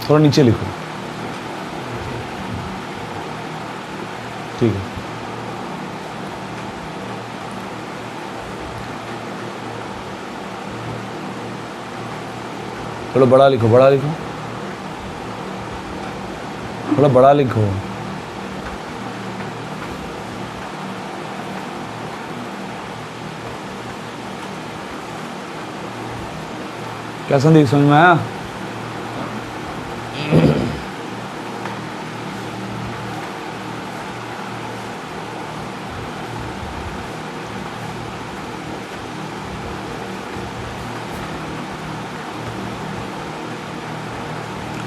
थोड़ा नीचे लिखो, ठीक है। थोड़ा बड़ा लिखो, बड़ा लिखो, थोड़ा बड़ा लिखो। क्या संदीप, समझ में आया?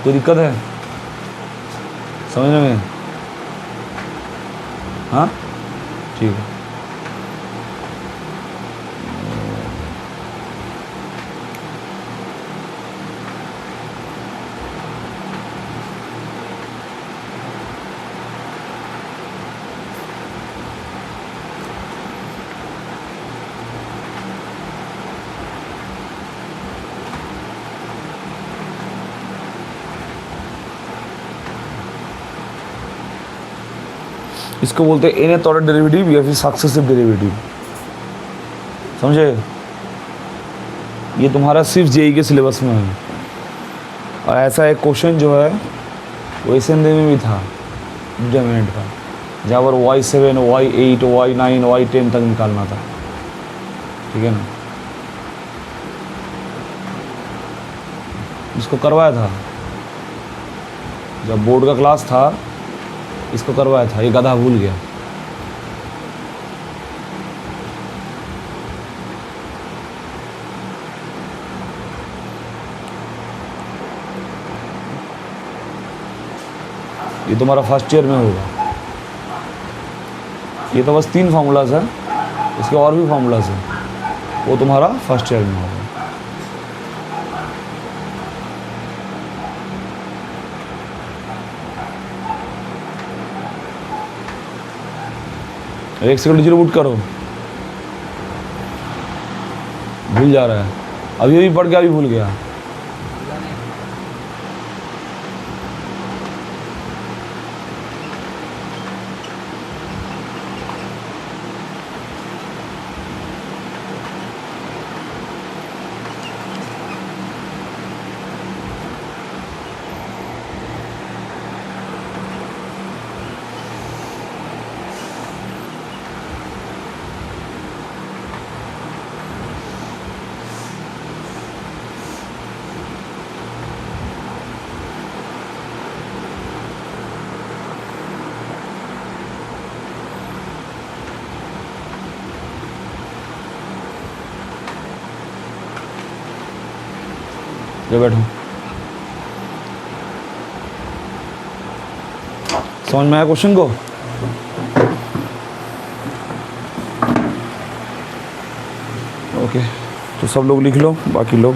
कोई दिक्कत है समझने में? हाँ ठीक है। इसको बोलते हैं इनर ऑर्डर डेरिवेटिव या फिर सक्सेसिव डेरिवेटिव, समझे? ये तुम्हारा सिर्फ जेई के सिलेबस में है। और ऐसा एक क्वेश्चन जो है वो एसएनडी में भी था डिटरमिनेंट का, जहाँ पर y7, y8, y9, y10 तक निकालना था, ठीक है ना? इसको करवाया था जब बोर्ड का क्लास था, इसको करवाया था, ये गधा भूल गया। ये तुम्हारा फर्स्ट ईयर में होगा। ये तो बस 3 फार्मूलाज है, इसके और भी फार्मूलाज हैं, वो तुम्हारा फर्स्ट ईयर में होगा। एक सेकंड जीरो बूट करो, भूल जा रहा है। अभी अभी पढ़ के अभी भूल गया। ये बैठो, समझ में आया क्वेश्चन को? ओके, तो सब लोग लिख लो, बाकी लोग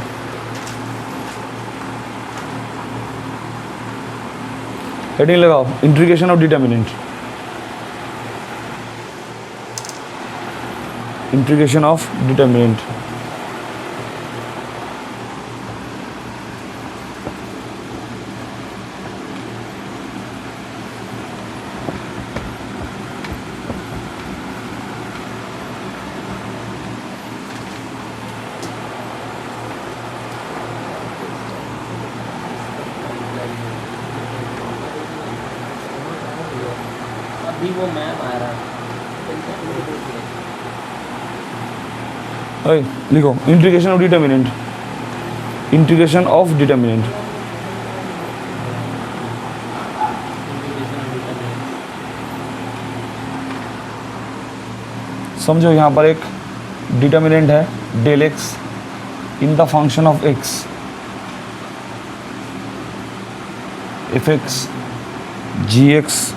हेडिंग लगाओ, integration of determinant, integration of determinant. वो मैम आ रहा है, लिखो integration of determinant, integration of determinant. समझो यहाँ पर एक डिटरमिनेंट है del x in the function of x, f x, g x,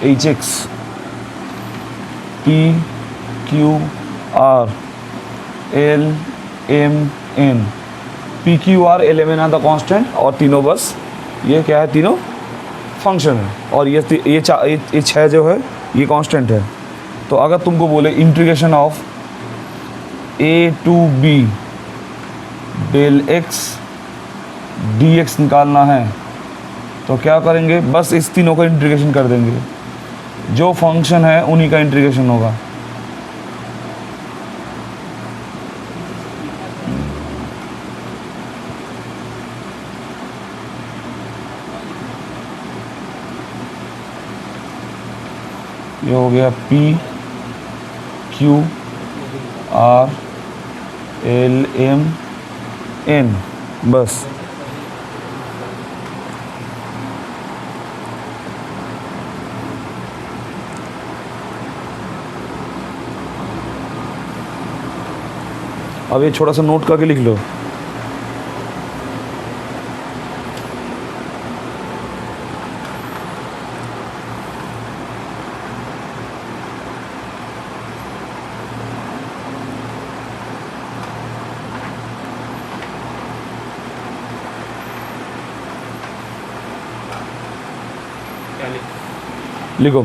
h x, p q r l m n, p q r l m n are the constant, और तीनों बस ये क्या है, तीनों फंक्शन है, और ये 6 जो है ये कांस्टेंट है। तो अगर तुमको बोले integration of a to b del x dx निकालना है तो क्या करेंगे, बस इस तीनों का इंटीग्रेशन कर देंगे, जो फंक्शन है उन्हीं का इंटीग्रेशन होगा। ये हो गया P Q R L M N, बस। अब ये छोटा सा नोट करके लिख लो। लिखो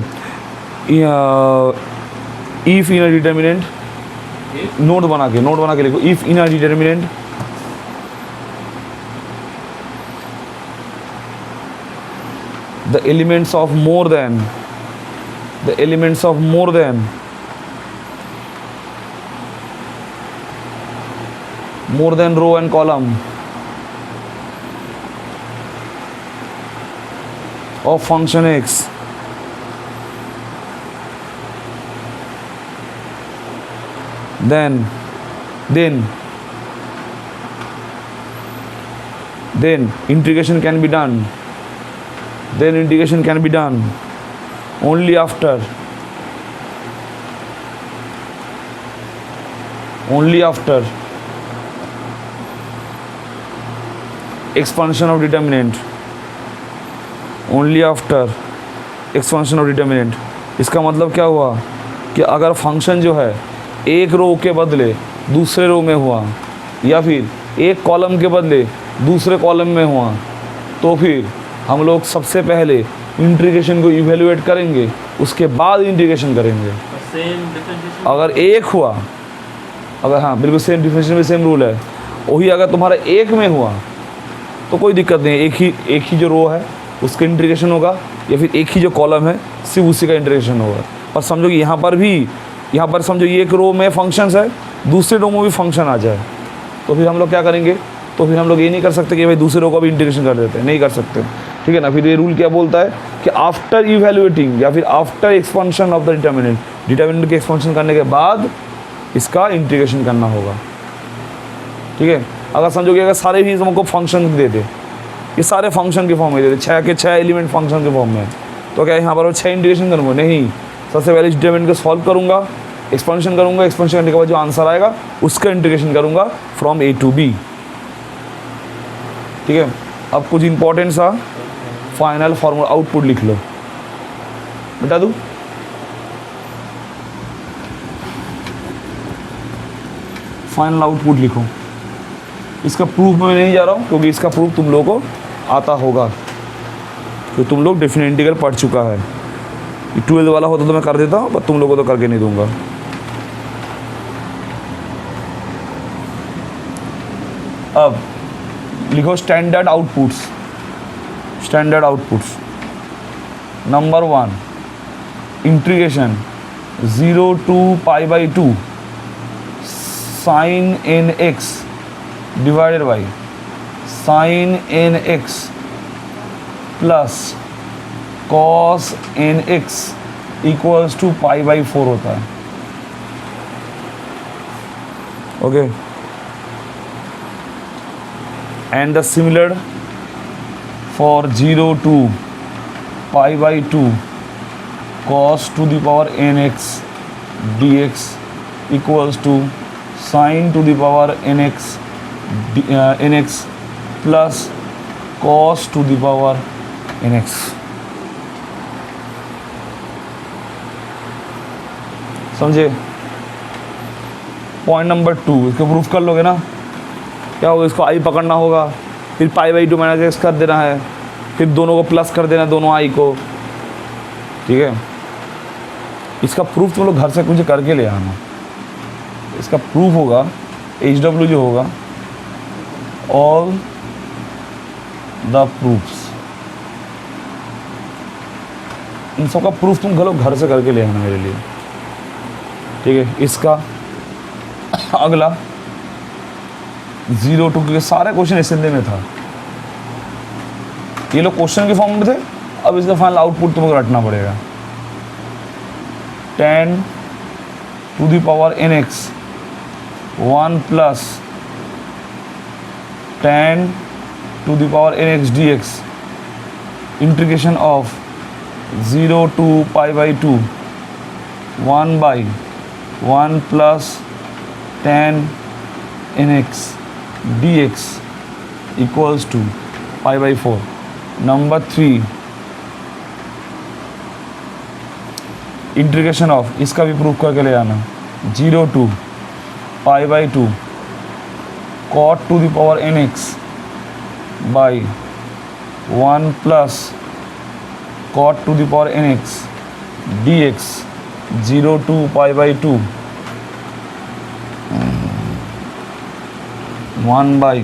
इफ इन डिटर्मिनेंट, नोट बना के लिखो, if in determinant the elements of more than row and column of function x then integration can be done. Then integration can be done only after expansion of determinant, only after expansion of determinant। इसका मतलब क्या हुआ कि अगर function जो है एक रो के बदले दूसरे रो में हुआ या फिर एक कॉलम के बदले दूसरे कॉलम में हुआ तो फिर हम लोग सबसे पहले इंटीग्रेशन को इवेल्युएट करेंगे, उसके बाद इंटीग्रेशन करेंगे। अगर एक हुआ, अगर हाँ बिल्कुल सेम डिफरेंशिएशन में सेम रूल है, वही अगर तुम्हारा एक में हुआ तो कोई दिक्कत नहीं, एक ही जो रो है उसका इंटीग्रेशन होगा या फिर एक ही जो कॉलम है सिर्फ उसी का इंटीग्रेशन होगा। और समझो कि यहाँ पर समझो ये एक रो में फंक्शंस है, दूसरे रो में भी फंक्शन आ जाए तो फिर हम लोग क्या करेंगे, तो फिर हम लोग ये नहीं कर सकते कि भाई दूसरे रो का भी इंटीग्रेशन कर देते हैं, नहीं कर सकते, ठीक है ना। फिर ये रूल क्या बोलता है कि आफ्टर इवैल्यूएटिंग या फिर after expansion of the determinant के एक्सपेंशन करने के बाद इसका इंटीग्रेशन करना होगा, ठीक है। अगर समझो कि अगर सारे भी हमको फंक्शन दे दे, ये सारे फंक्शन के फॉर्म में दे दे, 6 के 6 एलिमेंट फंक्शन के फॉर्म में, तो क्या यहाँ पर 6 इंटीग्रेशन करूँगा? नहीं, सबसे पहले डिटर्मिनेंट को सॉल्व करूँगा, एक्सपेंशन करूँगा, एक्सपेंशन करने के बाद जो आंसर आएगा उसका इंटीग्रेशन करूँगा फ्रॉम A to B, ठीक है। अब कुछ इंपॉर्टेंट सा फाइनल फॉर्मूला आउटपुट लिख लो, बता दूँ। फाइनल आउटपुट लिखो। इसका प्रूफ मैं नहीं जा रहा हूँ क्योंकि इसका प्रूफ तुम लोगों को आता होगा, तो तुम लोग डेफिनेट इंटीग्रल पढ़ चुका है। 12th वाला होता तो मैं कर देता हूँ, पर तुम लोगों को तो करके नहीं दूंगा। अब लिखो standard outputs. Number 1 integration 0 to π/2 sin nx divided by sin nx plus cos nx equals to π/4 होता है, okay. And the similar for 0 to π/2 cos to the power nx dx equals to sin to the power nx nx plus cos to the power nx। समझे? Point number 2 इसको proof कर लोगे ना, क्या होगा, इसको आई पकड़ना होगा, फिर π/2 माइनस एक्स कर देना है, फिर दोनों को प्लस कर देना, दोनों आई को, ठीक है। इसका प्रूफ तुम लोग घर से कुछ करके ले आना। इसका प्रूफ होगा HW जो होगा ऑल द प्रूफ्स। इन सबका प्रूफ तुम घर से करके ले आना मेरे लिए, ठीक है। इसका अगला 0 to के सारे क्वेश्चन इस हिंदी में था, ये लोग क्वेश्चन के फॉर्म में थे, अब इसका फाइनल आउटपुट तुमको रटना पड़ेगा। 10 to the power nx 1 plus 10 to the power nx dx integration of 0 to pi by 2 1 by 1 plus 10 nx dx equals to pi by 4। Number 3 integration of, इसका भी प्रूफ करके ले आना। 0 to pi by 2 cot to the power nx by 1 plus cot to the power nx dx 0 to pi by 2 1 by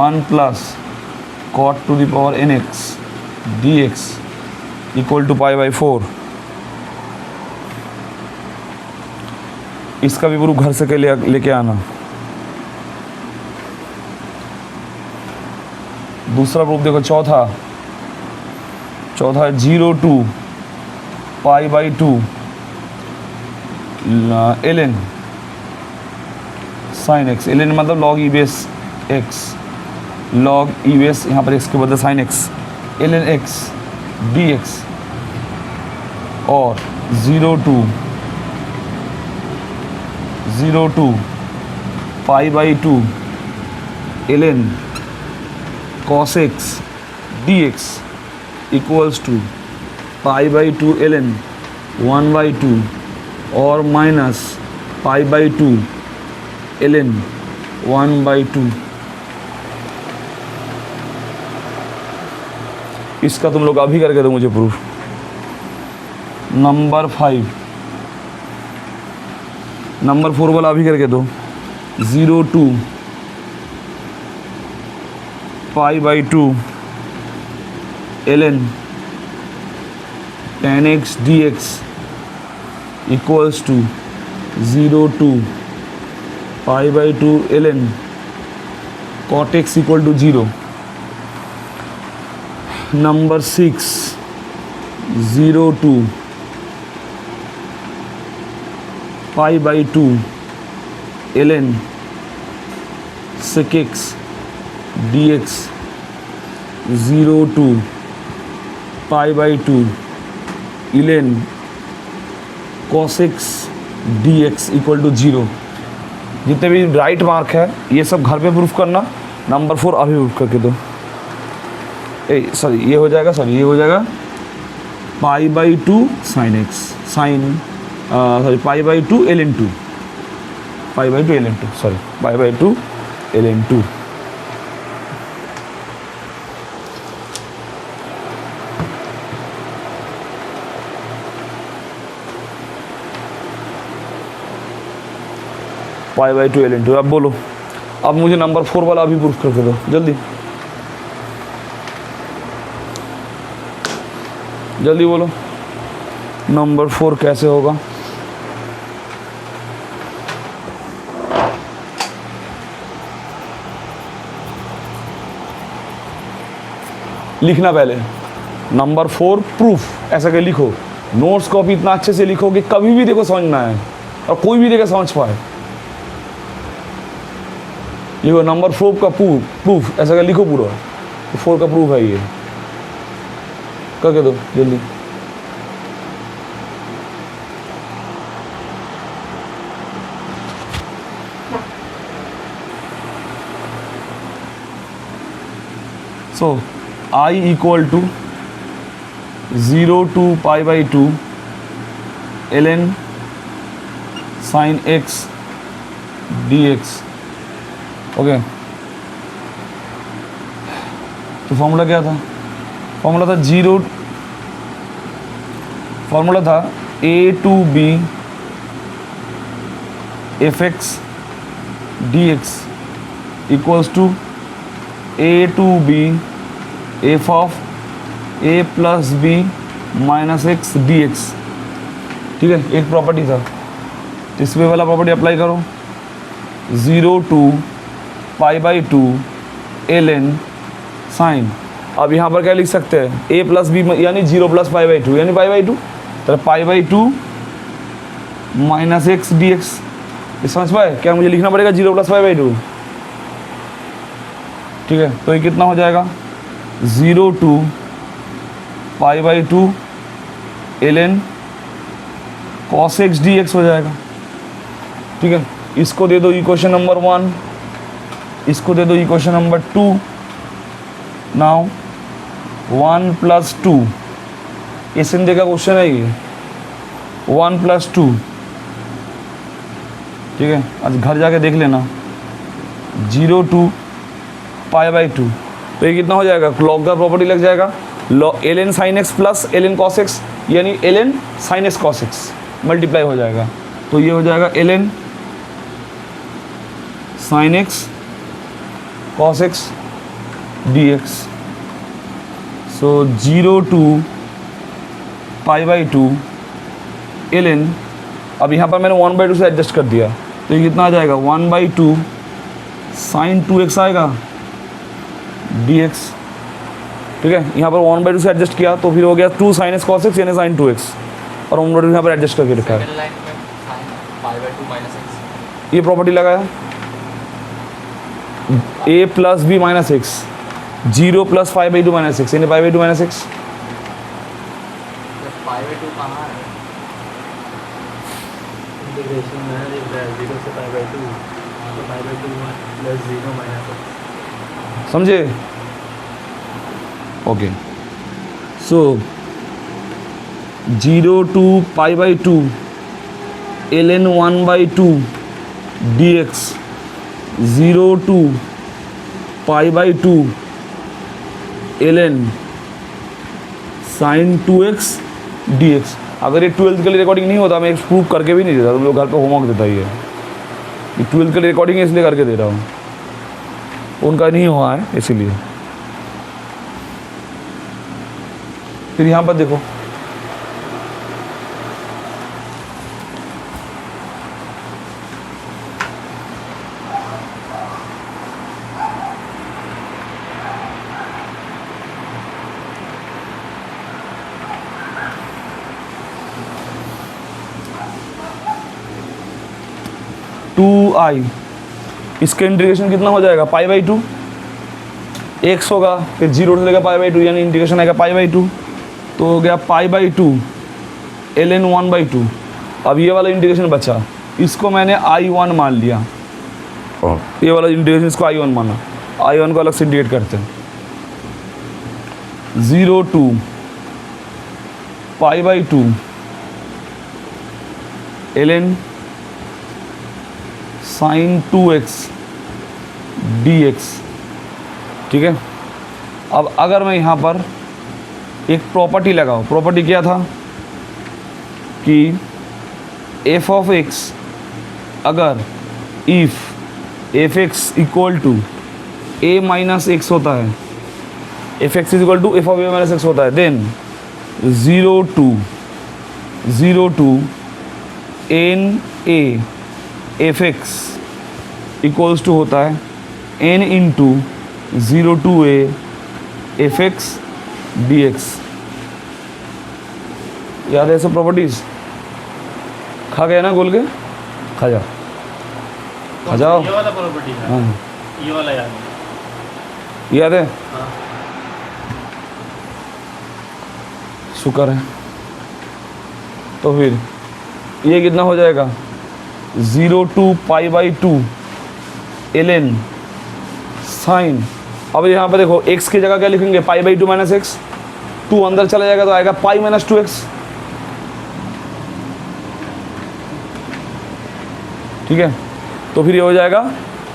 1 plus cot to the power nx dx equal to pi by 4। इसका भी proof घर से के लेके आना। दूसरा proof देखो, चौथा है 0 to pi by 2 ln sin x, ln मतलब log e base x, log e base यहाँ पर x के बदले sin x, ln x dx और 0 to pi by 2 ln cos x dx equals to pi by 2 ln 1 by 2 और minus pi by 2 ln 1 by 2। इसका तुम लोग अभी करके दो मुझे प्रूफ। नंबर 4 वाला अभी करके दो। 0 to pi by 2 ln tan x dx equals to 0 to pi by 2 ln cot x equal to 0। Number 6 0 to pi by 2 ln sec x dx 0 to pi by 2 ln cos x dx equal to 0। जितने भी right mark है ये सब घर पे proof करना। Number 4 अभी proof करके दो। ये हो जाएगा pi by 2 sine x pi by 2 ln 2 pi by 2 ln 2 pi by 2 ln 2। Pi by 2 ln 2। अब बोलो, अब मुझे नंबर 4 वाला अभी प्रूफ करके दो जल्दी बोलो। नंबर 4 कैसे होगा? लिखना पहले नंबर 4 प्रूफ ऐसा के लिखो। नोट्स कॉपी इतना अच्छे से लिखो कि कभी भी देखो समझ में आए और कोई भी देखे समझ पाए। लिखो नंबर 4 का प्रूफ ऐसा कर लिखो पूरा। 4 का प्रूफ है ये, करके दो जल्दी। So I equal to 0 to pi by 2 ln sin x dx। Okay, तो फॉर्मूला क्या था? फॉर्मूला था a to b fx dx equals to a to b f of a plus B minus x d x, ठीक है, एक property था। तो इस पे वाला प्रॉपर्टी अप्लाई करो, 0 to π/2 ln साइन। अब यहाँ पर क्या लिख सकते हैं, a प्लस बी यानी 0 प्लस π/2 यानी π/2, तो π/2 माइनस एक्स डी एक्स। समझ पाए क्या, मुझे लिखना पड़ेगा 0 प्लस π/2, ठीक है। तो ये कितना हो जाएगा, 0 to π/2 ln cos x dx हो जाएगा, ठीक है। इसको दे दो इक्वेशन नंबर 1, इसको दे दो इक्वेशन नंबर 2। नाउ 1 + 2, ये सिंधे का क्वेश्चन है ये, 1 + 2, ठीक है। आज घर जाके देख लेना, 0 to π/2, तो ये कितना हो जाएगा, लॉग का प्रॉपर्टी लग जाएगा, ln sin x plus ln cos x यानी ln sin x cos x multiply हो जाएगा। तो ये हो जाएगा ln sin x cos x dx। So 0 to π/2 ln, अब यहाँ पर मैंने 1/2 से एडजस्ट कर दिया, तो ये कितना आ जाएगा, 1/2 sin 2x आएगा dx, ठीक है। यहाँ पर 1/2 से एडजस्ट किया तो फिर हो गया 2 sin x cos x यानी sin 2x, और 1/2 यहाँ पर एडजस्ट करके रखा है। सेकंड लाइन में π/2 माइनस एक्स, ये प्रॉपर्टी लगाया, a plus B minus x, 0 plus π/2 minus x यानी π/2 माइनस एक्स। π/2 कहाँ है, इंटीग्रेशन में लिख रहा है 0 से π/2, तो π/2 + 0 माइनस एक्स, समझे, okay. So 0 to π/2 ln 1/2 dx, 0 to π/2 ln sin 2x dx। अगर ये 12th के लिए रिकॉर्डिंग नहीं होता, मैं प्रूफ करके भी नहीं देता, तुम लोग घर पे होमवर्क देता ही है। ये 12th के लिए रिकॉर्डिंग है इसलिए करके दे रहा हूँ, उनका नहीं हुआ है इसीलिए। फिर यहाँ पर देखो, टू आई, इसका इंटीग्रेशन कितना हो जाएगा, π/2 x होगा, फिर 0 से लेकर π/2 यानी इंटीग्रेशन आएगा π/2, तो हो गया π/2 ln 1/2। अब ये वाला इंटीग्रेशन बचा, इसको मैंने I1 मान लिया, ये वाला इंटीग्रेशन इसको I1 माना, I1 को अलग से इंटीग्रेट करते हैं। 0 to π/2 ln sin 2x dx, ठीक है। अब अगर मैं यहाँ पर एक प्रॉपर्टी लगाऊँ, प्रॉपर्टी क्या था कि f of x अगर if f x equal to a minus एक्स होता है, f x equal to f of a minus एक्स होता है, then 0 to n a f x equals to होता है n into 0 to a f x d x. याद है सब प्रॉपर्टीज, खा गया ना गोल के, खा जाओ खा जाओ। ये वाला प्रॉपर्टी है, हाँ ये वाला याद याद है, हाँ। शुक्र है। तो फिर ये कितना हो जाएगा, 0 to π/2 ln साइन। अब यहाँ पर देखो x की जगह क्या लिखेंगे, π/2 माइनस एक्स, 2 अंदर चला जाएगा तो आएगा पाई माइनस 2x, ठीक है। तो फिर ये हो जाएगा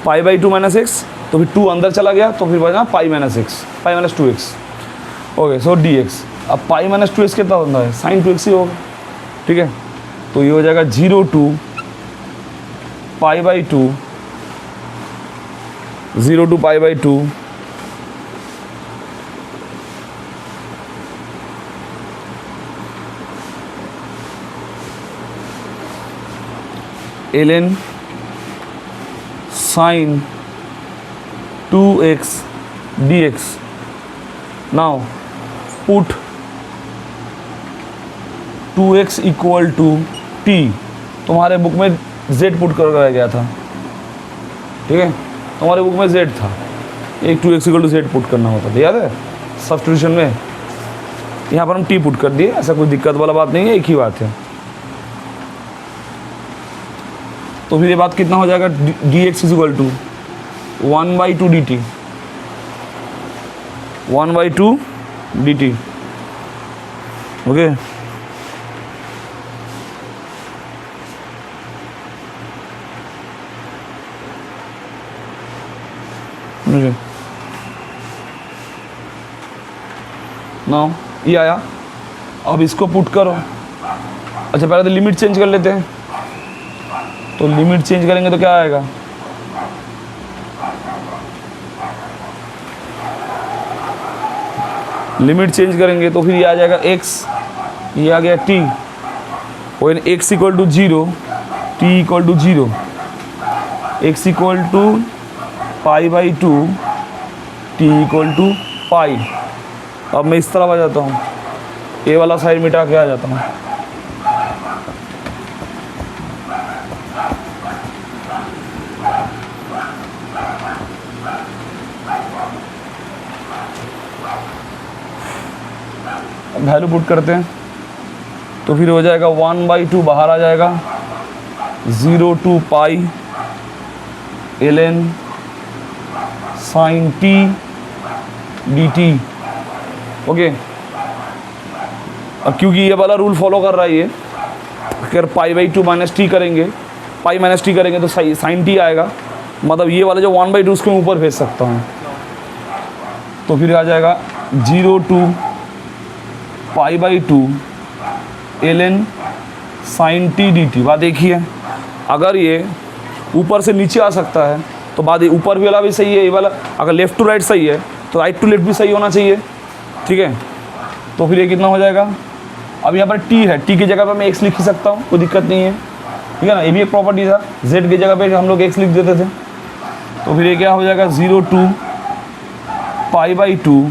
π/2 माइनस एक्स, तो फिर 2 अंदर चला गया तो फिर बना pi minus x, pi minus 2x, okay. So dx, अब पाई माइनस 2x कितना होता है, साइन 2x ही होगा, ठीक है। तो ये हो जाएगा 0 to π/2 0 to π/2 ln sin 2x dx. Now put 2x equal to t. तुम्हारे बुक में z पुट कर गया था, ठीक है, तुम्हारे बुक में z था, एक 2x equal to z put करना होता था, याद है सब्स्टिट्यूशन में. यहाँ पर हम t पुट कर दिए, ऐसा कोई दिक्कत वाला बात नहीं है, एक ही बात है. तो फिर ये बात कितना हो जाएगा, dx is equal to 1/2 dt, 1/2 dt. Okay, now ये आया. अब इसको पुट करो. अच्छा पहले तो लिमिट चेंज कर लेते हैं. तो लिमिट चेंज करेंगे तो क्या आएगा, लिमिट चेंज करेंगे तो फिर ये आ जाएगा x, ये आ गया t. When x equal to 0, t equal to 0, x equal to π/2, t equal to pi. अब मैं इस तरफ आ जाता हूँ, ये वाला साइड मिटा के आ जाता हूँ. वैल्यू पुट करते हैं तो फिर हो जाएगा 1/2 बाहर आ जाएगा, 0 to pi ln sin t dt. Okay, अब क्योंकि ये वाला रूल फॉलो कर रहा है, ये अगर π/2 माइनस टी करेंगे, पाई माइनस टी करेंगे तो साइन टी आएगा, मतलब ये वाला जो 1/2 उसको ऊपर भेज सकता हूँ. तो फिर आ जाएगा 0 to π/2 ln sin t dt. बात एक ही है. अगर ये ऊपर से नीचे आ सकता है तो बात ऊपर भी वाला भी सही है, ये वाला अगर लेफ़्ट टू राइट सही है तो राइट टू लेफ्ट भी सही होना चाहिए, ठीक है. तो फिर ये कितना हो जाएगा, अब यहाँ पर t है, t की जगह पर मैं x लिख ही सकता हूँ, कोई दिक्कत नहीं है, ठीक है ना. ये भी एक प्रॉपर्टी था, z की जगह पे हम लोग x लिख देते थे. तो फिर ये क्या हो जाएगा, 0 to π/2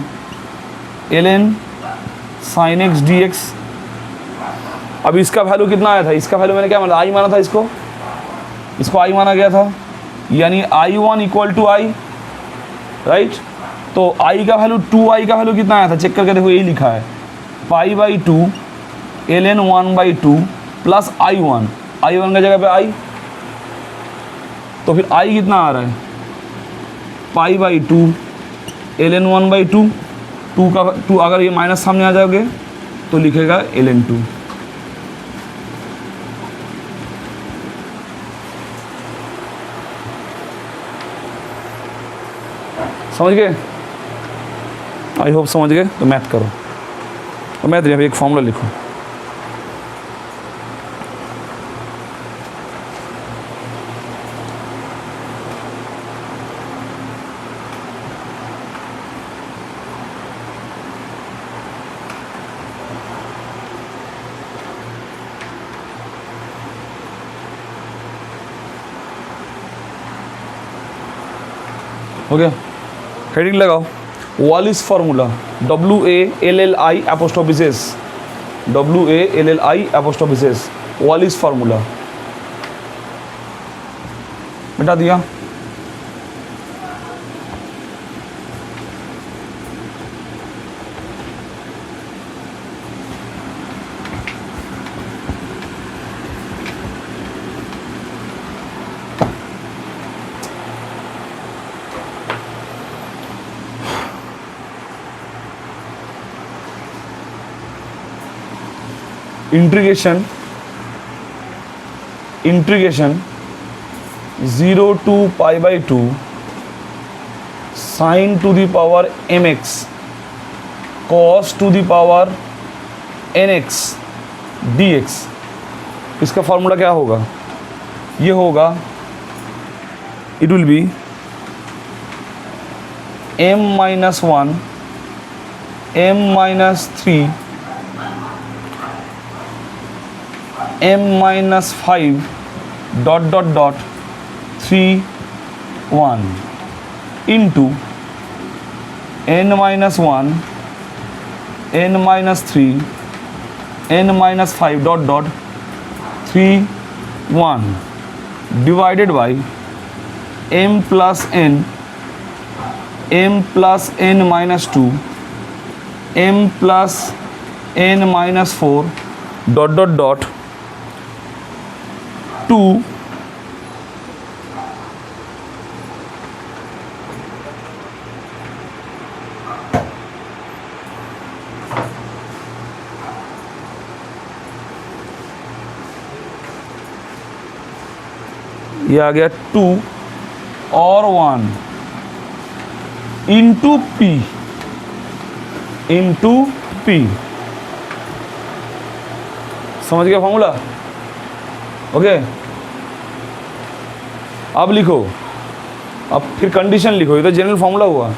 ln sin x dx. अब इसका वैल्यू कितना आया था, इसका वैल्यू मैंने क्या माना, i माना था, इसको i माना गया था, यानी i1 equal to i, right. तो i का वैल्यू 2i का वैल्यू कितना आया था, चेक करके देखो, यही लिखा है π/2 ln 1/2 प्लस i1 की जगह पे i. तो फिर i कितना आ रहा है, π/2 ln 1/2, 2 अगर ये माइनस सामने आ जाओगे तो लिखेगा ln 2. समझ गए, आई होप समझ गए. तो मैथ करो, तो मैथ नहीं, एक फॉर्मूला लिखो. हो गया, हेडिंग लगाओ. Wallis formula, WALLI apostrophe s, WALLI apostrophe s, Wallis formula मिटा दिया. Integration 0 to π/2 sin to the power mx cos to the power nx dx. इसका फार्मूला क्या होगा, ये होगा, it will be m-1 m-3 m-5 dot dot dot 3 1 into n minus 1 n minus 3 n minus 5 dot dot 3 1 divided by m plus n minus 2 m plus n minus 4 dot dot dot 2 ये आ गया 2 और 1 into P समझ गया formula? Okay, अब लिखो, अब फिर कंडीशन लिखो। ये तो जनरल फॉर्मूला हुआ।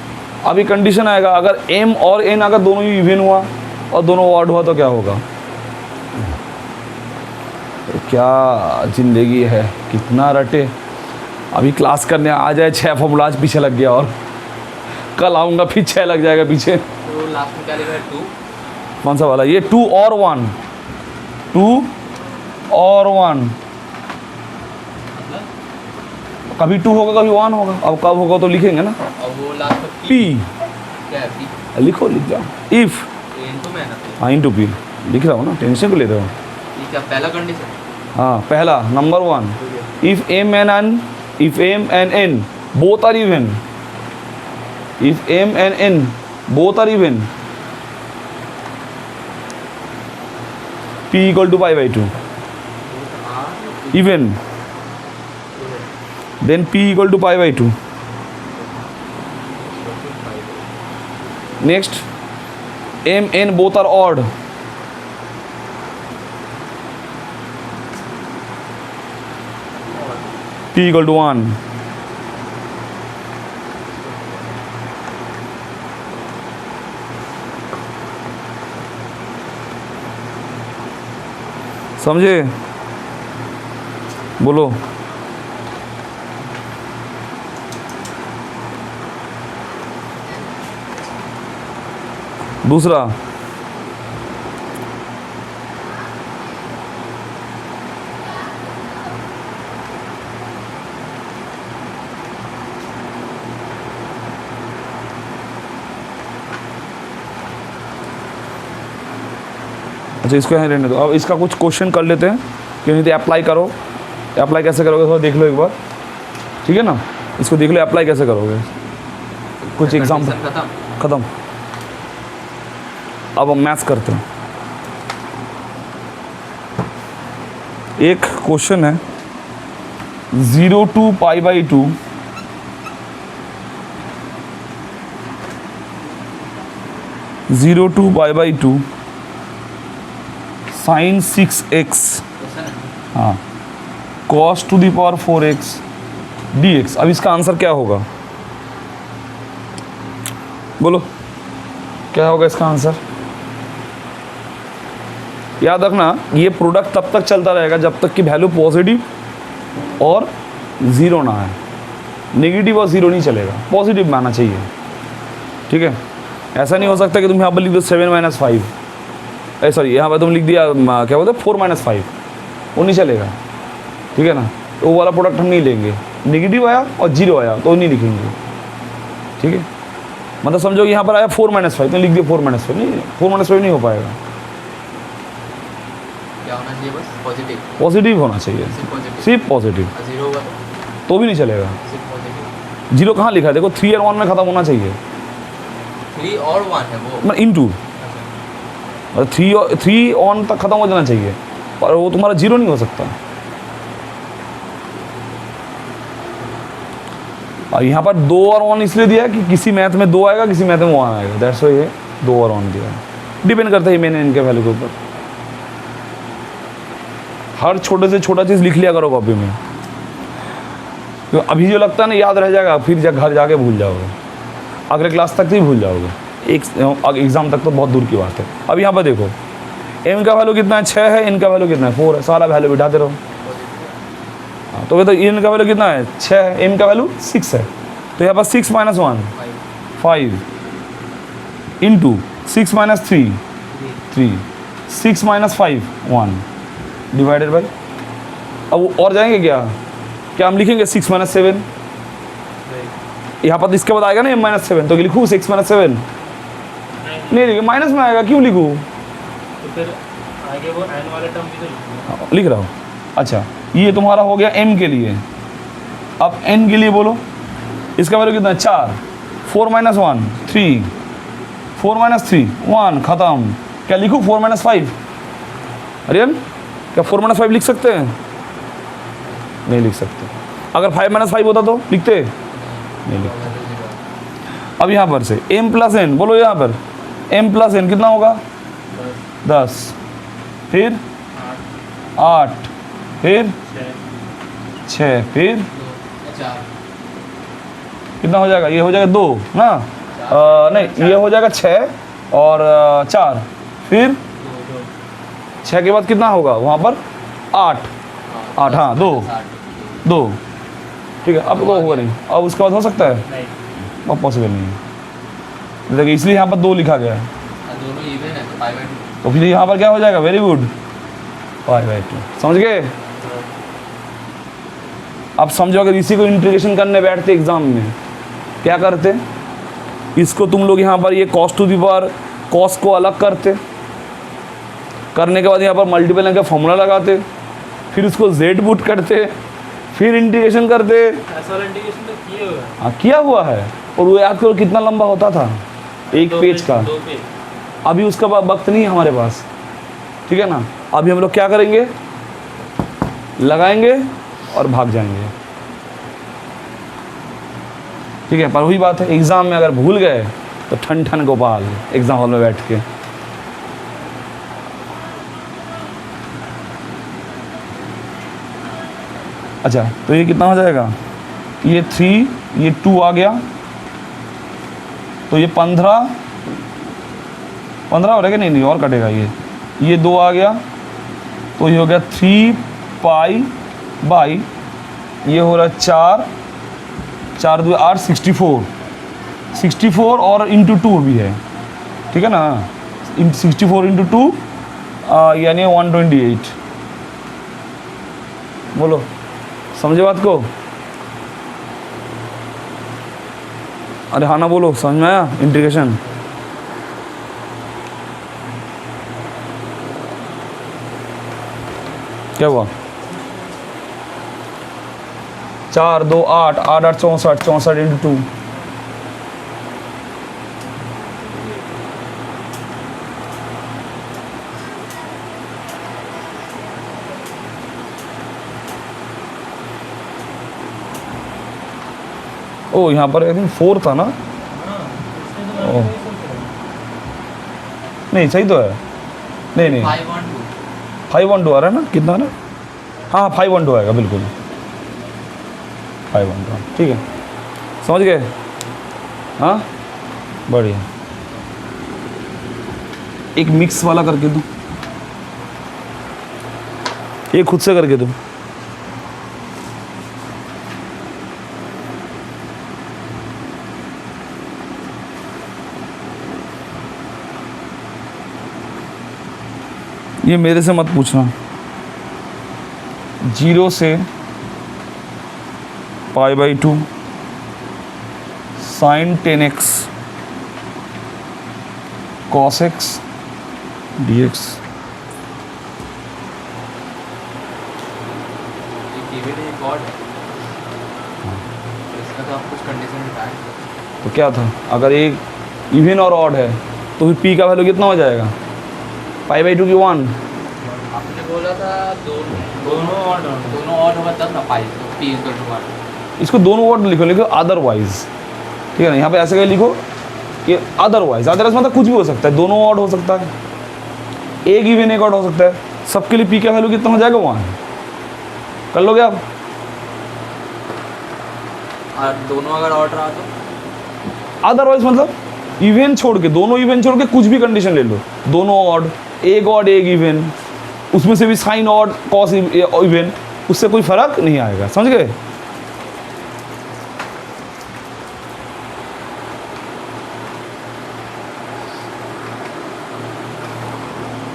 अब ये कंडीशन आएगा, अगर m और n अगर दोनों ही इवन हुआ और दोनों ऑड हुआ तो क्या होगा? क्या जिंदगी है, कितना रटे। अभी क्लास करने आ जाए 6 फॉर्मूला आज पीछे लग गया, और कल आऊँगा फिर 6 लग जाएगा पीछे। तो लास्ट में क्या लिखा है? 2 कौन सा वाला? ये 2 और 1 2 और 1 मतलब कभी 2 होगा कभी 1 होगा। अब कब होगा तो लिखेंगे ना। और वो लास्ट में P क्या है? P लिखो, लिख जाओ। इफ़ इनटू में ना, हाँ इंटू पी लिख रहा हूँ ना, टेंशन को ले रहे हो। ये क्या पहला कंडीशन? हाँ पहला number 1, if m and n both are even, if m and n both are even, p equal to pi by 2 even, then p equal to pi by 2. Next, m n both are odd, p equal to 1. समझे? बोलो। दूसरा, अच्छा इसको यहाँ रहने दो। अब इसका कुछ क्वेश्चन कर लेते हैं, क्यों नहीं तो अप्लाई करो। अप्लाई कैसे करोगे थोड़ा देख लो एक बार, ठीक है ना? इसको देख लो अप्लाई कैसे करोगे। कुछ एग्जाम्पल ख़त्म। अब हम मैथ्स करते हैं। एक क्वेश्चन है 0 to pi by 2 0 to pi by 2 sin 6x हाँ cos to the power 4x dx। अब इसका आंसर क्या होगा? बोलो क्या होगा इसका आंसर? याद रखना ये प्रोडक्ट तब तक चलता रहेगा जब तक कि वैल्यू पॉजिटिव और ज़ीरो ना आए। नेगेटिव और ज़ीरो नहीं चलेगा, पॉजिटिव में आना चाहिए, ठीक है? ऐसा नहीं हो सकता कि तुम यहाँ पर लिख दो 7 - 5, सॉरी यहाँ पर तुम लिख दिया क्या बोलते 4 - 5, वो नहीं चलेगा, ठीक है ना? तो वो वाला प्रोडक्ट हम नहीं लेंगे। नेगेटिव आया और जीरो आया तो नहीं लिखेंगे, ठीक है? मतलब समझो यहाँ पर आया 4 - 5 तो लिख दिया 4 - 5, नहीं 4 - 5 नहीं हो पाएगा। क्या होना चाहिए? बस पॉजिटिव, पॉजिटिव होना चाहिए, सिर्फ पॉजिटिव। जीरो होगा तो भी नहीं चलेगा। सिर्फ पॉजिटिव। जीरो कहाँ लिखा है? देखो 3 और 1 में ख़त्म होना चाहिए। 3 और 1 है वो, मतलब इंटू 3 ऑन तक ख़त्म हो जाना चाहिए, पर वो तुम्हारा जीरो नहीं हो सकता। और यहाँ पर 2 और 1 इसलिए दिया है कि किसी मैथ में 2 आएगा, किसी मैथ में 1 आएगा, दैट्स व्हाई ये 2 और 1 दिया है। डिपेंड करता है मैंने इनके वैल्यू के ऊपर। हर छोटे से छोटा चीज़ लिख लिया करो कॉपी में, तो अभी जो लगता है ना याद रह जाएगा, फिर जब घर जाके भूल जाओगे, अगले क्लास तक ही भूल जाओगे। एक एग्ज़ाम तक तो बहुत दूर की बात है। अब यहाँ पर देखो m का वैल्यू कितना है? 6 है, n का वैल्यू कितना है? 4 है। सारा वैल्यू बिठाते रहो। तो कहते एन का वैल्यू कितना है 6 है, एम का वैल्यू 6 है, तो यहाँ पर 6 minus 1 5 into 6 minus 3 3 6 minus 5 1 divided by, अब और जाएंगे क्या हम लिखेंगे 6 माइनस 7, यहाँ पर इसके बाद आएगा ना एम माइनस 7, तो लिखूँ 6 माइनस 7 नहीं लिखे, माइनस में आएगा, क्यों लिखूँ, तो फिर आगे वो एन वाला टर्म भी तो लिखूंगा। लिख रहा हूँ। अच्छा ये तुम्हारा हो गया m के लिए, अब n के लिए बोलो, इसका वैल्यू कितना है 4 4 माइनस 1 3 4 माइनस 3 1 ख़त्म, क्या लिखूँ 4 माइनस 5, अरियन क्या 4 माइनस 5 लिख सकते हैं, नहीं लिख सकते, अगर 5 माइनस 5 होता तो लिखते, नहीं लिखते। अब यहाँ पर से m प्लस n बोलो, यहाँ पर m प्लस n कितना होगा 10, फिर 8, फिर 6, फिर कितना हो जाएगा, ये हो जाएगा 2 ना, नहीं ये हो जाएगा 6 और 4, फिर 6 के बाद कितना होगा वहाँ पर 8 हाँ 2 ठीक है, अब तो होगा नहीं, अब उसके बाद हो सकता है, नहीं, अब पॉसिबल नहीं है, देखिए इसलिए यहाँ पर 2 लिखा गया है, दोनों इवन है तो 5/2। तो फिर यहाँ पर क्या हो जाएगा, वेरी गुड 5/2, समझ गए। अब समझो अगर इसी को इंटीग्रेशन करने बैठते एग्जाम में क्या करते, इसको तुम लोग यहाँ पर ये cos to the power cos को अलग करते, करने के बाद यहाँ पर मल्टीपल का फॉर्मूला लगाते, फिर उसको z पुट करते, फिर इंटीग्रेशन करते, ऐसा वाला इंटीग्रेशन तो किए हुआ है। हाँ किया हुआ है, और वो याद करो कितना लंबा होता था, एक पेज का, 2 पेज। अभी उसका वक्त नहीं है हमारे पास, ठीक है ना, अभी हम लोग क्या करेंगे, लगाएंगे और भाग जाएंगे, ठीक है। पर वही बात है, एग्ज़ाम में अगर भूल गए तो ठन ठन गोपाल एग्ज़ाम हॉल में बैठ के, अच्छा तो ये कितना हो जाएगा, ये 3 ये 2 आ गया, तो ये 15 हो रहेगा, नहीं और कटेगा, ये 2 आ गया, तो ये हो गया 3 पाई बाई, ये हो रहा 4 2 8 64 और इंटू 2 भी है, ठीक है ना, 64 इंटू 2 यानी 128, बोलो समझे बात को, अरे हाँ ना बोलो, समझ में आया इंटीग्रेशन, क्या हुआ 4 2 8 8 8 64 इंटू 2, ओ यहाँ पर आई थिंक 4 था ना, ओ नहीं सही तो है, नहीं 512 आ रहा है ना, कितना ना, हाँ 512 आएगा बिल्कुल, 512 ठीक है, समझ गए, हाँ बढ़िया, एक मिक्स वाला करके दूँ, ये खुद से करके दूँ, ये मेरे से मत पूछना, 0 से π/2 sin 10x cos x dx, एक ऑड है, इसका तो आप कुछ कंडीशन बताएं। तो क्या था, अगर एक इवन और ऑड है तो फिर p का वैल्यू कितना हो जाएगा, π/2 की 1, आपने बोला था दोनों ऑड होगा तब ना पाई, तो p = 1। इसको दोनों वर्ड लिखो अदरवाइज, ठीक है ना, यहाँ पे ऐसे कहीं लिखो कि अदरवाइज मतलब कुछ भी हो सकता है, दोनों ऑड हो सकता है, एक इवन एक ऑड हो सकता है, सबके लिए p का वैल्यू कितना हो जाएगा 1, कर लोगे आप, और दोनों अगर ऑड रहा तो अदरवाइज मतलब इवन छोड़ के, दोनों इवन छोड़ के कुछ भी कंडीशन ले लो, दोनों ऑड एक इवन, उसमें से भी साइन ऑड कॉस इवन, उससे कोई फ़र्क नहीं आएगा, समझ गए?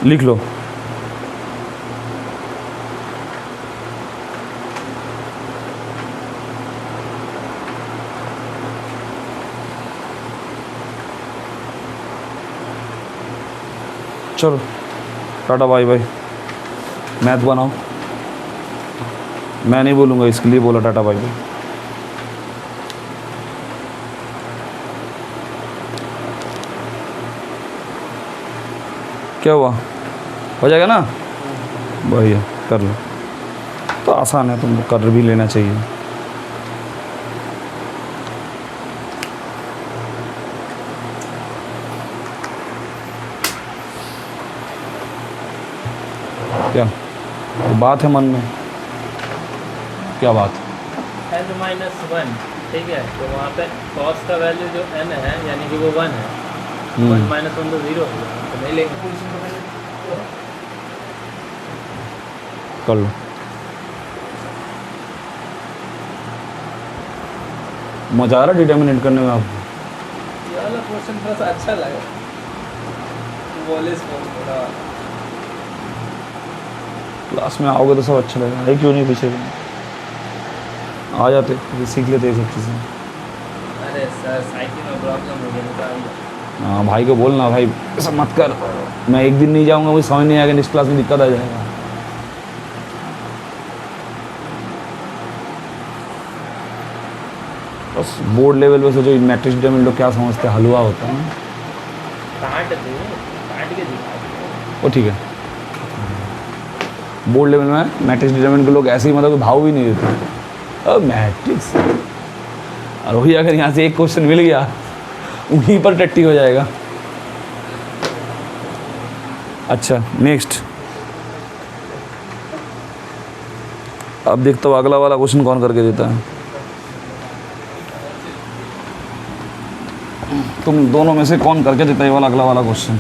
लिख लो। चलो टाटा बाय बाय। मैथ बनाओ। मैं नहीं बोलूँगा, इसके लिए बोला टाटा बाय बाय। क्या हुआ, हो जाएगा ना? बढ़िया, कर लो। तो आसान है, तुम कर भी लेना चाहिए। क्या तो बात है मन में? क्या बात? n-1, ठीक है, तो वहाँ पे cos का वैल्यू जो n है यानी कि वो 1 है, 1 -1 तो 0 हो गया, तो नहीं लेंगे। कर लो। मज़ा आ रहा डिटर्मिनेट करने में आपको? ये वाला क्वेश्चन थोड़ा सा अच्छा लगा, वॉलेस फॉर्म थोड़ा। क्लास में आओगे तो सब अच्छा लगेगा। है क्यों नहीं पीछे आ जाते, तो सीख लेते ये सब चीज़ें। अरे सर साइकिल में प्रॉब्लम हो गई निकाल दो। हाँ भाई को बोलना, भाई ऐसा मत कर, मैं एक दिन नहीं जाऊँगा, मुझे समझ नहीं आएगा, नेक्स्ट क्लास में दिक्कत आ जाएगा। बस बोर्ड लेवल पे सोचो, मैट्रिक्स डिटरमिनेंट लोग क्या समझते हैं, हलवा होता है ना। काट के दिखा दो। वो ठीक है। बोर्ड लेवल में मैट्रिक्स डिटरमिनेंट के लोग ऐसे ही मतलब भाव भी नहीं देते। अब मैट्रिक्स, और वही अगर यहाँ से एक क्वेश्चन मिल गया, वहीं पर टट्टी हो जाएगा। अच्छा नेक्स्ट, अब देखता हूँ अगला वाला क्वेश्चन कौन करके देता है। तुम दोनों में से कौन करके देता है ये वाला अगला वाला क्वेश्चन?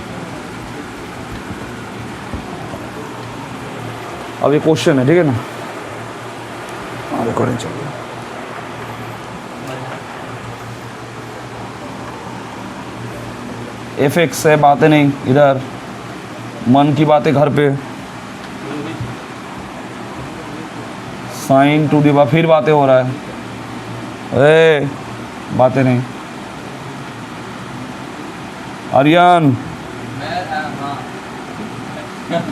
अब ये क्वेश्चन है, ठीक है ना? हाँ रिकॉर्डिंग चल रही है। एफ है, बातें नहीं इधर, मन की बातें घर पे। साइन टू दी पावर, फिर बातें हो रहा है। ए बातें नहीं। आर्यन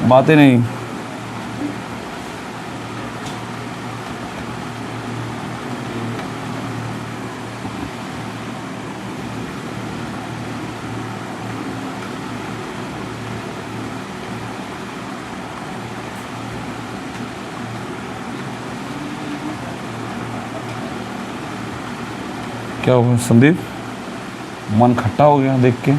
बातें नहीं। क्या हुआ संदीप, मन खट्टा हो गया देख के?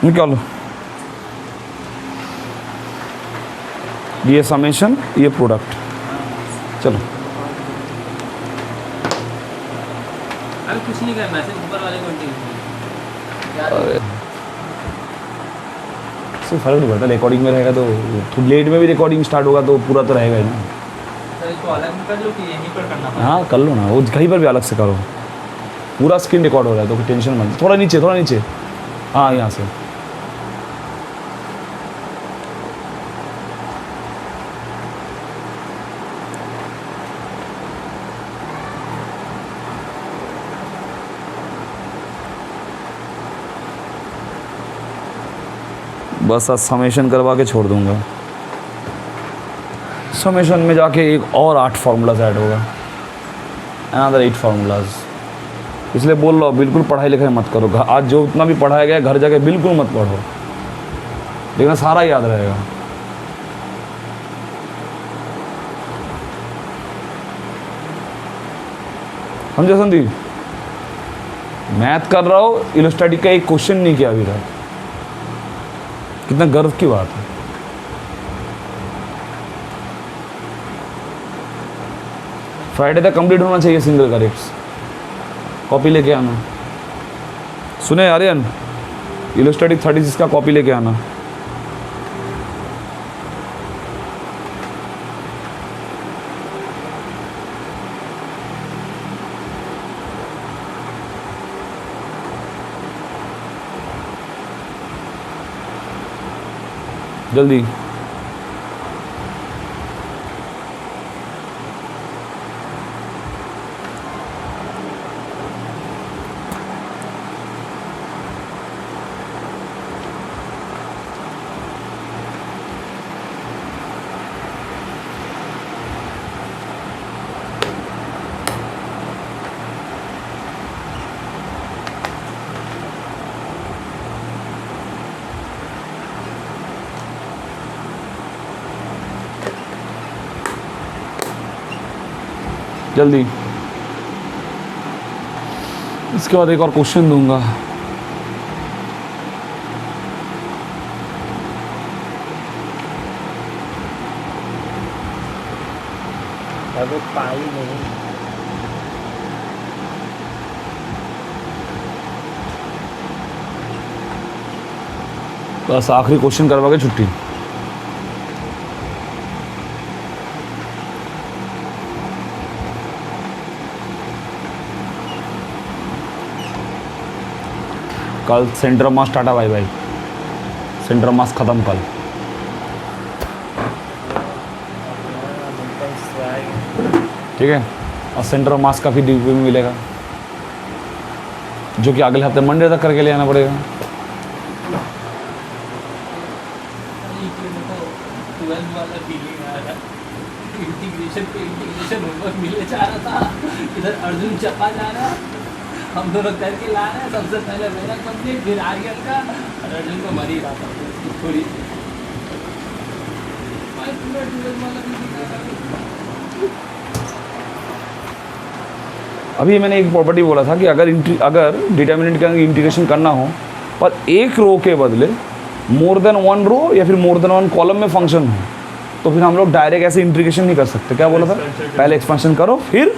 निकालो ये समेशन, ये प्रोडक्ट। चलो अरे कुछ नहीं करना, सिर्फ ऊपर वाले को इससे फ़र्क नहीं पड़ता, रिकॉर्डिंग में रहेगा तो लेट में भी रिकॉर्डिंग स्टार्ट होगा तो पूरा तो रहेगा ही ना। सर इसको अलग में कर लो कि यहीं पर करना पड़ेगा? हाँ कर लो ना, वो कहीं पर भी अलग से करो, पूरा स्क्रीन रिकॉर्ड हो रहा है तो कोई टेंशन मत। थोड़ा नीचे, थोड़ा नीचे, हाँ यहाँ से। बस आज समेशन करवा के छोड़ दूंगा। समेशन में जाके एक और 8 फार्मूलाज ऐड होगा, अनदर 8 फार्मूलाज। इसलिए बोल रहा हूँ बिल्कुल पढ़ाई लिखाई मत करो। आज जो उतना भी पढ़ाया गया घर जाके बिल्कुल मत पढ़ो, लेकिन सारा याद रहेगा। समझे संदीप? मैथ कर रहा हो, इलोस्टैटिक का एक क्वेश्चन नहीं किया अभी तक, कितना गर्व की बात है। फ्राइडे तक कंप्लीट होना चाहिए सिंगल का रेट्स। कॉपी लेके आना। सुने आर्यन, इलस्ट्रेटिव 36 का कॉपी लेके आना। जल्दी। जल्दी। इसके बाद एक और क्वेश्चन दूंगा। अब पाई नहीं। बस आखिरी क्वेश्चन करवा के छुट्टी। कल सेंटर मास टाटा बाय बाय। सेंटर मास ख़त्म कल। ठीक है, और सेंटर मास का भी डीपी में मिलेगा, जो कि अगले हफ्ते मंडे तक करके ले आना पड़ेगा। इधर अर्जुन चपा जा रहा है, हम दोनों करके ला रहे हैं। सबसे पहले मेरा कंप्लीट, फिर आर्यन का, और अर्जुन को मर ही रहा था थोड़ी। अभी मैंने एक प्रॉपर्टी बोला था कि अगर डिटर्मिनेंट का इंटीग्रेशन करना हो पर एक रो के बदले मोर देन वन रो या फिर मोर देन वन कॉलम में फंक्शन हो, तो फिर हम लोग डायरेक्ट ऐसे इंटीग्रेशन नहीं कर सकते। क्या बोला था? पहले एक्सपेंशन करो फिर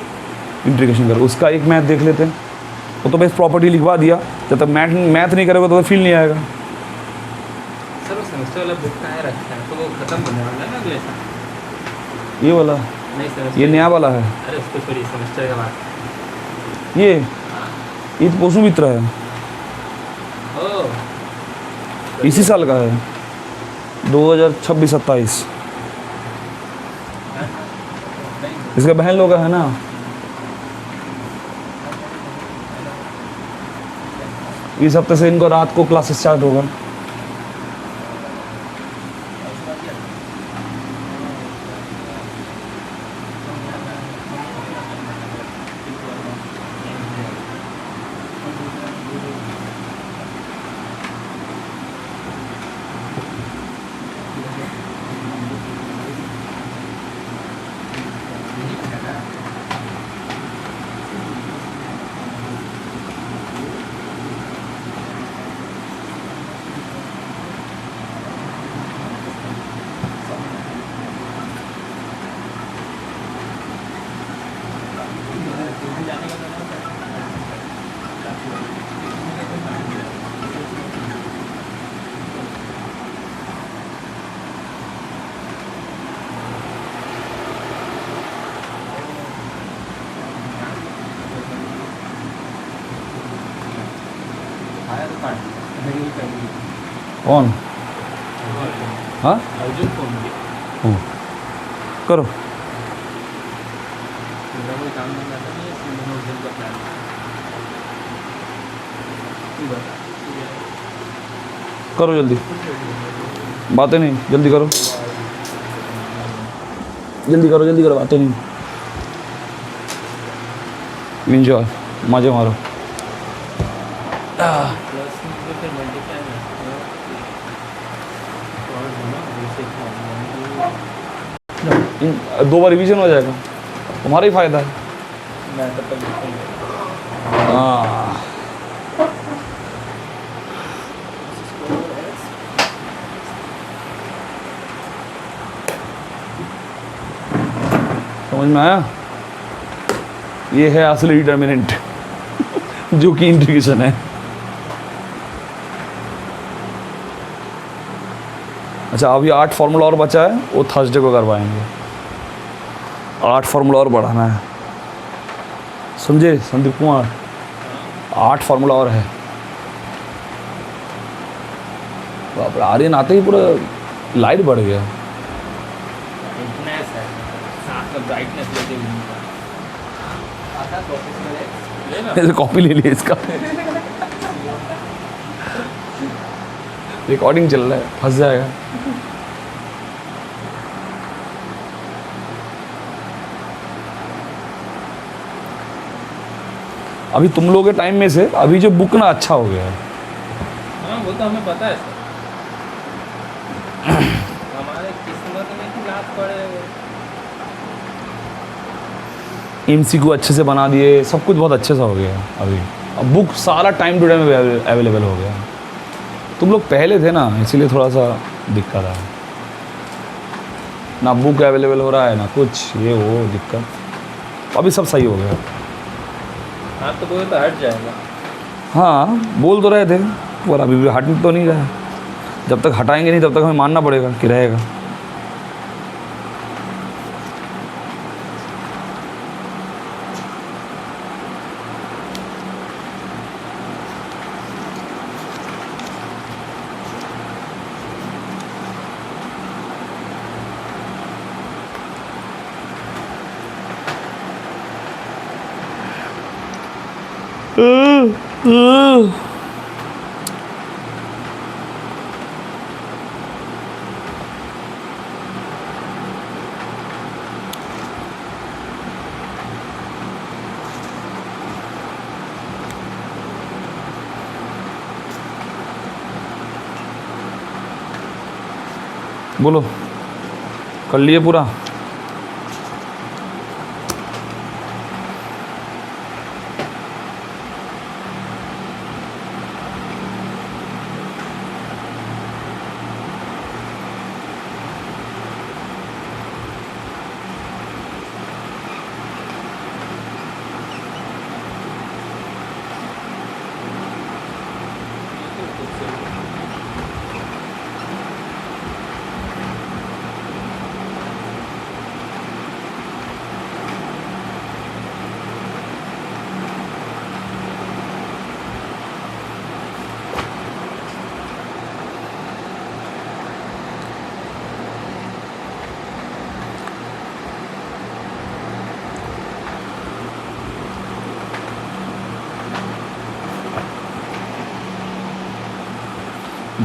इंटीग्रेशन करो। उसका एक मैथ देख लेते हैं। वो तो बस प्रॉपर्टी लिखवा दिया, जब तक मैथ नहीं करोगे तो फील नहीं आएगा। सर वो सेमेस्टर वाला बुक कहाँ रखा है? तो वो खत्म होने वाला है ना अगले साल। ये वाला? नहीं सेमेस्टर, ये नया वाला है। अरे उसको छोड़िए, सेमेस्टर के बाद। ये तो पोसु मित्र है, ओह इसी साल का है, 2026-27। इसका बहन लोग का है ना। इस हफ्ते से इनको रात को क्लासेस स्टार्ट होगा। कौन? हाँ अर्जुन फोन किया। करो। मेरा कोई काम नहीं आता नहीं है, इसलिए उस दिन का प्लान। तू बता। करो जल्दी, बातें नहीं, जल्दी करो, जल्दी करो, जल्दी करो, बातें नहीं। एंजॉय, मजे मारो। प्लस में फिर मल्टीप्लाई में और ना बेसिक इन 2 बार रिवीजन हो जाएगा, तुम्हारा ही फायदा है। मैं तब तक लिखूंगा। हाँ, समझ में आया? ये है असली डिटर्मिनेंट जो कि इंटीग्रेशन है। अच्छा, अभी 8 फार्मूला और बचा है, वो थर्सडे को करवाएंगे। 8 फार्मूला और बढ़ाना है, समझे संदीप कुमार? 8 फार्मूला और है। बाप रे, आर्यन आते ही पूरा लाइट बढ़ गया। ब्राइटनेस है, साथ में ब्राइटनेस लेके घूमता है। आता प्रोसेस में ले ना। ऐसे कॉपी ले लिया इसका। रिकॉर्डिंग चल रहा है, फंस जाएगा। अभी तुम लोगों के टाइम में से अभी जो बुक ना अच्छा हो गया है। हाँ वो तो हमें पता है सर। हमारे किस्मत में की लात पड़े वो। एमसीक्यू अच्छे से बना दिए, सब कुछ बहुत अच्छे से हो गया है अभी। अब बुक सारा टाइम टू टाइम अवेलेबल हो गया। तुम लोग पहले थे ना, इसीलिए थोड़ा सा दिक्कत है। ना बुक अवेलेबल हो रहा है, ना कुछ ये वो दिक्कत। अभी सब सही हो गया। हाँ तो वो तो हट जाएगा। हाँ बोल तो रहे थे, पर अभी भी हट तो नहीं रहा है। जब तक हटाएंगे नहीं तब तक हमें मानना पड़ेगा कि रहेगा। बोलो, कर लिए पूरा?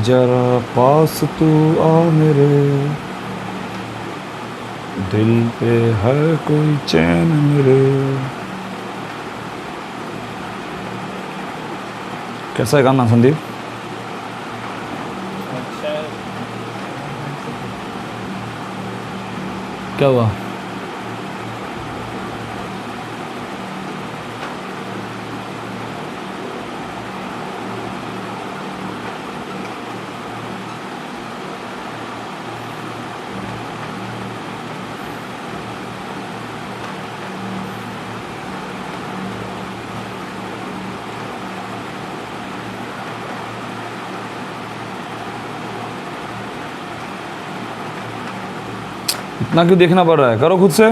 जरा पास तू आ मेरे, दिल पे है कोई चैन मेरे। कैसा है गाना संदीप? अच्छा क्या हुआ? इतना क्यों देखना पड़ रहा है? करो खुद से।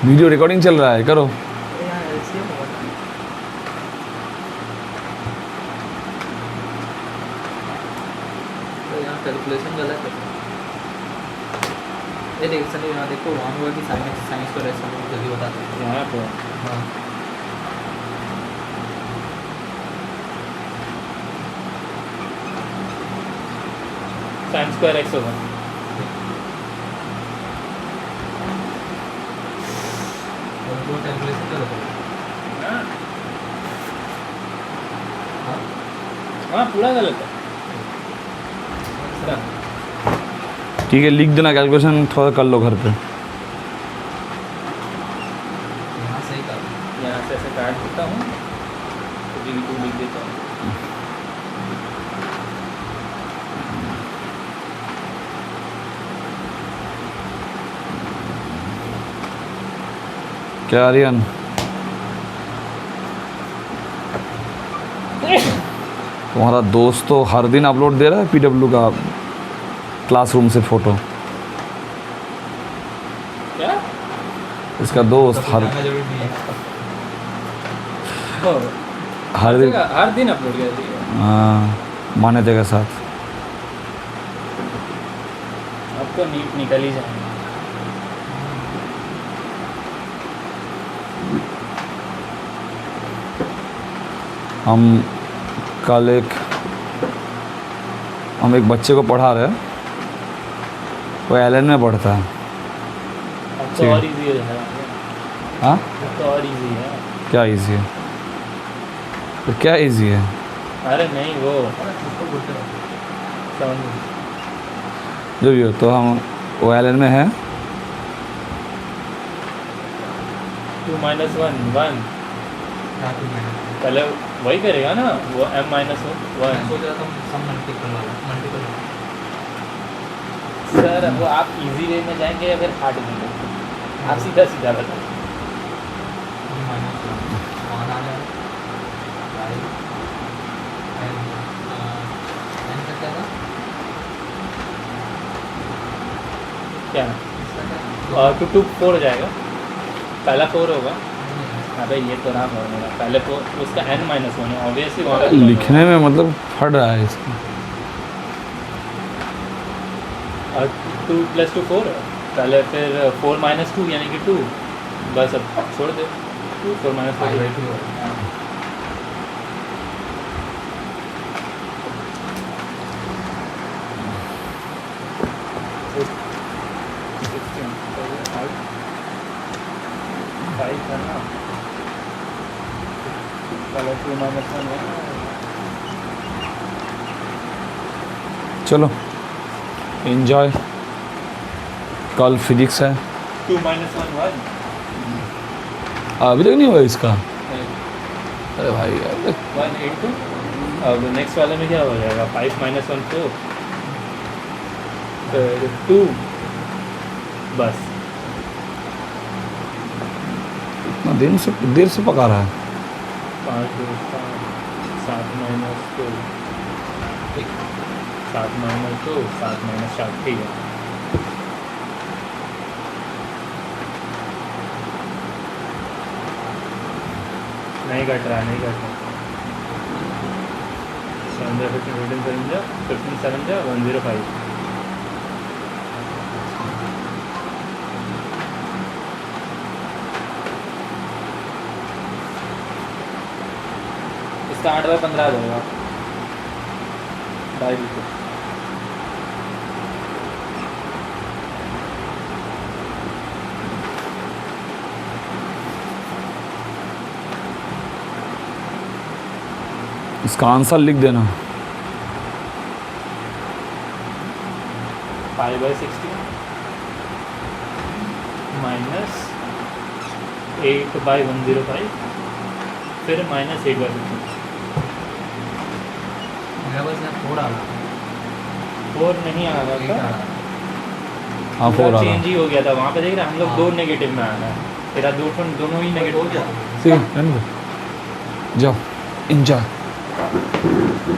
वीडियो रिकॉर्डिंग चल रहा है, करो। तो यहाँ कैलकुलेशन गलत है। ये देख सर, यहाँ देखो वहाँ हुआ कि साइंस को रेस जल्दी बताते हैं। यहाँ पे हाँ साइन स्क्वायर एक्स होगा। वो कैलकुलेशन गलत है। हाँ हाँ पूरा गलत है। दूसरा ठीक है, लिख देना कैलकुलेशन, थोड़ा कर लो घर पे। यहाँ सही था। यहाँ से ऐसे काट देता हूँ तो V2 लिख देता हूँ। क्या आर्यन, तुम्हारा दोस्त तो हर दिन अपलोड दे रहा है PW का क्लासरूम से फोटो। क्या? इसका दोस्त हर दिन हर दिन अपलोड कर रही है। हाँ, मान्यता के साथ। अब तो निकल ही जाएंगे। हम कल हम एक बच्चे को पढ़ा रहे हैं, वो एलन में पढ़ता है। अब ठीक तो है। और इजी है। हाँ, अब तो और इजी है। क्या इजी है? तो क्या इजी है? अरे नहीं वो समझ जो भी हो, तो हम वो एलन में है। 2 - 1 1 पहले वही करेगा ना वो m - 1 सोच रहा था सब मल्टीपल वाला मल्टीपल सर वो आप इजी वे में जाएंगे या फिर हार्ड वे में? आप सीधा सीधा बताओ। क्या 2 2 4 हो जाएगा। पहला 4 होगा। अबे ये तो ना फॉर्मूला पहले 4 उसका n - 1 है ऑब्वियसली वहाँ पे लिखने में मतलब फट रहा है इसका। और 2 + 2 4 पहले फिर 4 - 2 यानी कि 2 बस अब छोड़ दे 2 4 - 4 5 करना पहले 2 - 1 है। चलो एंजॉय। कल फिजिक्स है। 2 - 1 1 अभी तक नहीं हुआ इसका? अरे भाई यार, 1 into अब नेक्स्ट वाले में क्या हो जाएगा 5 - 1 4 फिर 2 बस इतना देर से पका रहा है। 5 2 7 - 2 7 - 2 7 - 7 ठीक है। नहीं कट रहा 7 15 15 7 105 इसका 8/15 देगा 2.5 इसका आंसर लिख देना। 5/60 माइनस 8/105 फिर माइनस 8/50 मेरा बस यहाँ थोड़ा 4 नहीं आ रहा था। हाँ, 4 आ रहा चेंज ही हो गया था वहाँ पे देख रहे हैं हम लोग 2 नेगेटिव में आ रहा है। तेरा दोनों ही नेगेटिव ठीक है, रहने दो। जाओ एंजॉय।